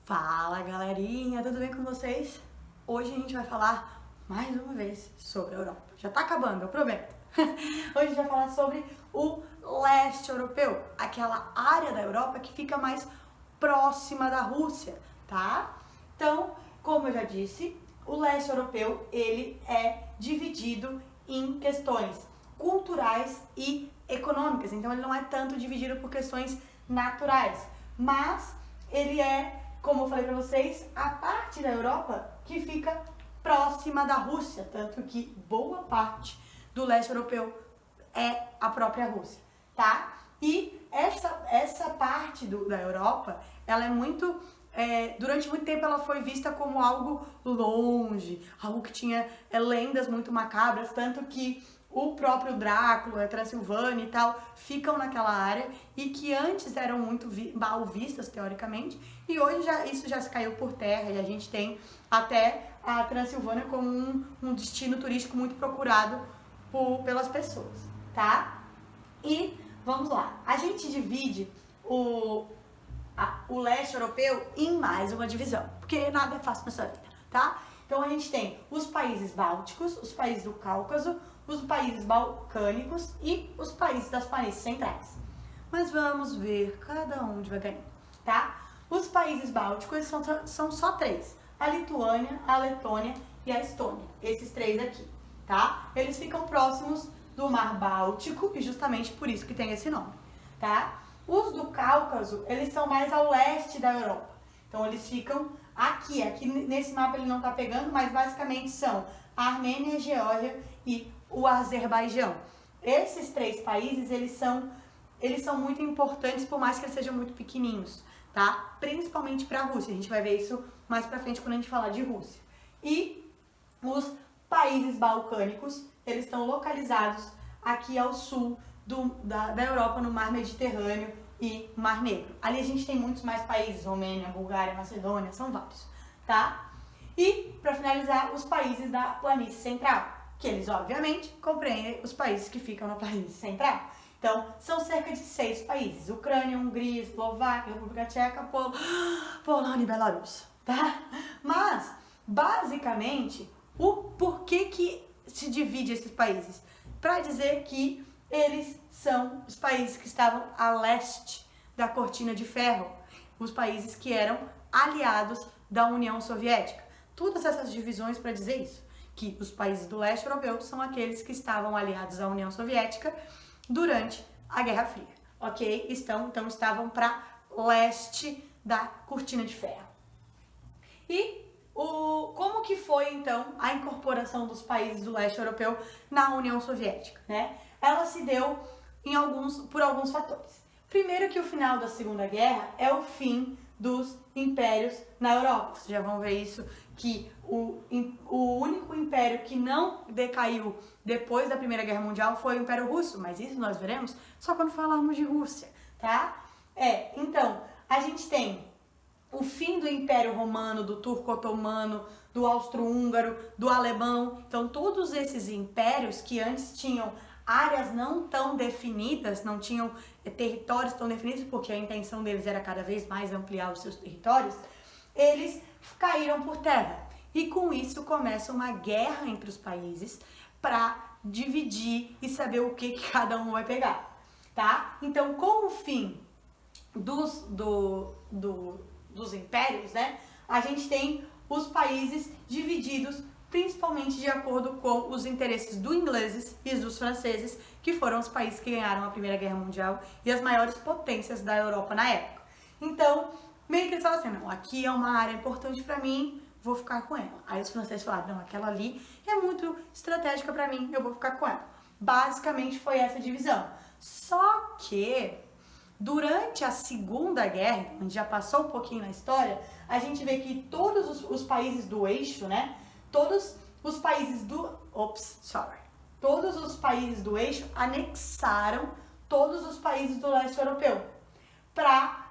Fala galerinha, tudo bem com vocês? Hoje a gente vai falar mais uma vez sobre a Europa. Já tá acabando, eu prometo. Hoje a gente vai falar sobre o leste europeu, aquela área da Europa que fica mais próxima da Rússia, tá? Então, como eu já disse, o leste europeu ele é dividido em questões culturais e econômicas. Então ele não é tanto dividido por questões naturais, mas ele é, como eu falei para vocês, a parte da Europa que fica próxima da Rússia, tanto que boa parte do leste europeu é a própria Rússia, tá? E essa parte da Europa, ela é muito, durante muito tempo ela foi vista como algo longe, algo que tinha lendas muito macabras, tanto que o próprio Drácula, a Transilvânia e tal, ficam naquela área e que antes eram muito mal vistas, teoricamente, e hoje isso já se caiu por terra e a gente tem até a Transilvânia como um destino turístico muito procurado pelas pessoas, tá? E vamos lá, a gente divide o leste europeu em mais uma divisão, porque nada é fácil nessa vida, tá? Então a gente tem os países bálticos, os países do Cáucaso, os países balcânicos e os países das planícies centrais. Mas vamos ver cada um devagarinho, tá? Os países bálticos são só três: a Lituânia, a Letônia e a Estônia. Esses três aqui, tá? Eles ficam próximos do Mar Báltico e justamente por isso que tem esse nome, tá? Os do Cáucaso, eles são mais ao leste da Europa. Então eles ficam aqui nesse mapa ele não tá pegando, mas basicamente são a Armênia, a Geórgia e o Azerbaijão. Esses três países, eles são muito importantes, por mais que eles sejam muito pequenininhos, tá? Principalmente para a Rússia. A gente vai ver isso mais para frente quando a gente falar de Rússia. E os países balcânicos, eles estão localizados aqui ao sul da Europa, no Mar Mediterrâneo e Mar Negro. Ali a gente tem muitos mais países: Romênia, Bulgária, Macedônia, são vários, tá? E, para finalizar, os países da planície central, que eles, obviamente, compreendem os países que ficam na planície central. Então, são cerca de 6 países: Ucrânia, Hungria, Eslováquia, República Tcheca, Polônia e Belarus, tá? Mas, basicamente, por que se divide esses países? Para dizer que eles são os países que estavam a leste da cortina de ferro, os países que eram aliados da União Soviética. Todas essas divisões para dizer isso, que os países do leste europeu são aqueles que estavam aliados à União Soviética durante a Guerra Fria, ok? Então estavam para leste da cortina de ferro. E como que foi então a incorporação dos países do leste europeu na União Soviética, né? Ela se deu por alguns fatores. Primeiro, que o final da Segunda Guerra é o fim dos impérios na Europa. Vocês já vão ver isso, que o único império que não decaiu depois da Primeira Guerra Mundial foi o Império Russo, mas isso nós veremos só quando falarmos de Rússia, tá? Então, a gente tem o fim do Império Romano, do Turco-Otomano, do Austro-Húngaro, do Alemão. Então, todos esses impérios que antes tinham áreas não tão definidas, não tinham territórios tão definidos, porque a intenção deles era cada vez mais ampliar os seus territórios, eles caíram por terra. E com isso começa uma guerra entre os países para dividir e saber o que cada um vai pegar, tá? Então, com o fim dos impérios, né, a gente tem os países divididos principalmente de acordo com os interesses dos ingleses e dos franceses, que foram os países que ganharam a Primeira Guerra Mundial e as maiores potências da Europa na época. Então, meio que eles falaram assim: não, aqui é uma área importante para mim, vou ficar com ela. Aí os franceses falaram: não, aquela ali é muito estratégica para mim, eu vou ficar com ela. Basicamente foi essa divisão. Só que durante a Segunda Guerra, a gente já passou um pouquinho na história, a gente vê que todos os países do eixo, né, todos os países do eixo anexaram todos os países do leste europeu para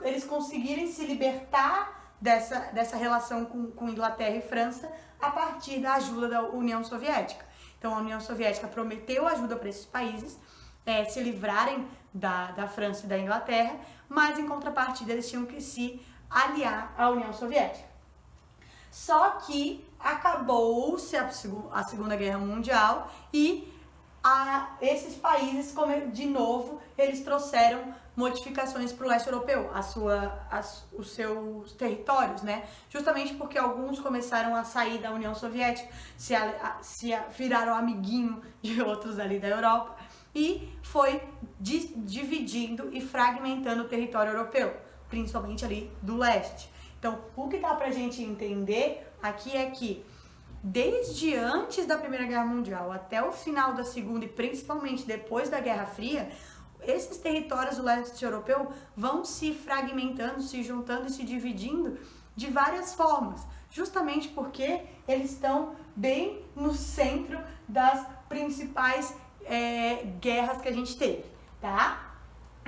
eles conseguirem se libertar dessa relação com Inglaterra e França a partir da ajuda da União Soviética. Então a União Soviética prometeu ajuda para esses países se livrarem da França e da Inglaterra, mas em contrapartida eles tinham que se aliar à União Soviética. Só que acabou-se a Segunda Guerra Mundial e esses países, de novo, eles trouxeram modificações para o leste europeu, os seus territórios, né? Justamente porque alguns começaram a sair da União Soviética, viraram amiguinho de outros ali da Europa e foi dividindo e fragmentando o território europeu, principalmente ali do leste. Então, o que dá pra gente entender aqui é que desde antes da Primeira Guerra Mundial até o final da Segunda e principalmente depois da Guerra Fria, esses territórios do leste europeu vão se fragmentando, se juntando e se dividindo de várias formas, justamente porque eles estão bem no centro das principais guerras que a gente teve, tá?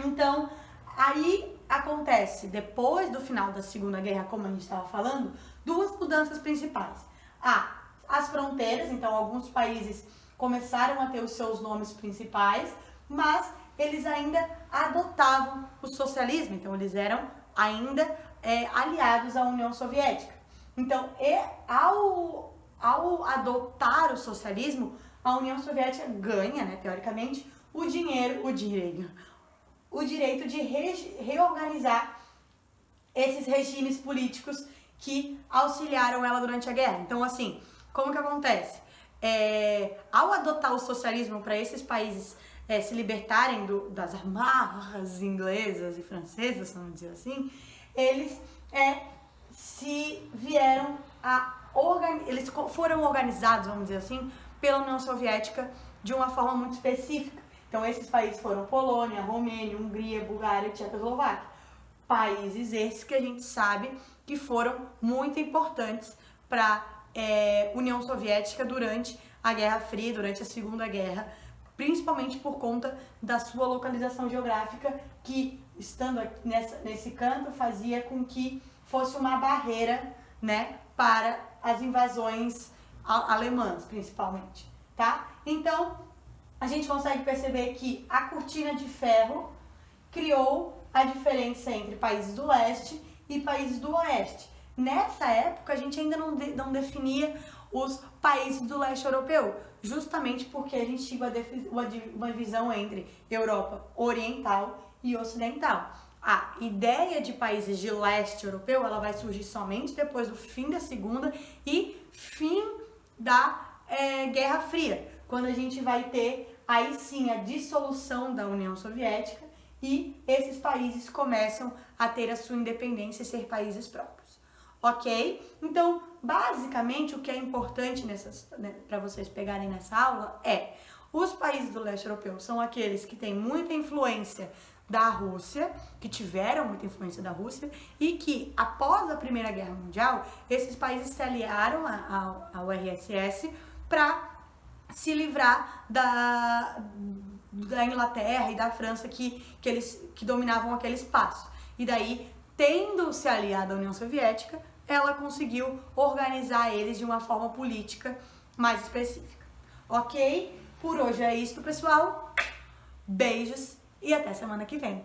Então, aí acontece, depois do final da Segunda Guerra, como a gente estava falando, duas mudanças principais. As fronteiras, então alguns países começaram a ter os seus nomes principais, mas eles ainda adotavam o socialismo, então eles eram ainda aliados à União Soviética. Então, ao adotar o socialismo, a União Soviética ganha, né, teoricamente, o direito de reorganizar esses regimes políticos que auxiliaram ela durante a guerra. Então, assim, como que acontece? Ao adotar o socialismo para esses países se libertarem das amarras inglesas e francesas, vamos dizer assim, eles eles foram organizados, vamos dizer assim, pela União Soviética de uma forma muito específica. Então, esses países foram Polônia, Romênia, Hungria, Bulgária e Tchecoslováquia. Países esses que a gente sabe que foram muito importantes para a União Soviética durante a Guerra Fria, durante a Segunda Guerra, principalmente por conta da sua localização geográfica, que, estando nesse canto, fazia com que fosse uma barreira, né, para as invasões alemãs, principalmente, tá? Então, a gente consegue perceber que a cortina de ferro criou a diferença entre países do leste e países do oeste. Nessa época, a gente ainda não definia os países do leste europeu, justamente porque a gente tinha uma divisão entre Europa Oriental e Ocidental. A ideia de países de leste europeu, ela vai surgir somente depois do fim da Segunda e fim da Guerra Fria, quando a gente vai ter aí sim a dissolução da União Soviética e esses países começam a ter a sua independência e ser países próprios, ok? Então, basicamente, o que é importante para vocês pegarem nessa aula os países do leste europeu são aqueles que têm muita influência da Rússia, que tiveram muita influência da Rússia e que, após a Primeira Guerra Mundial, esses países se aliaram ao RSS para se livrar da Inglaterra e da França que dominavam aquele espaço. E daí, tendo se aliado à União Soviética, ela conseguiu organizar eles de uma forma política mais específica. Ok? Por hoje é isso, pessoal. Beijos e até semana que vem.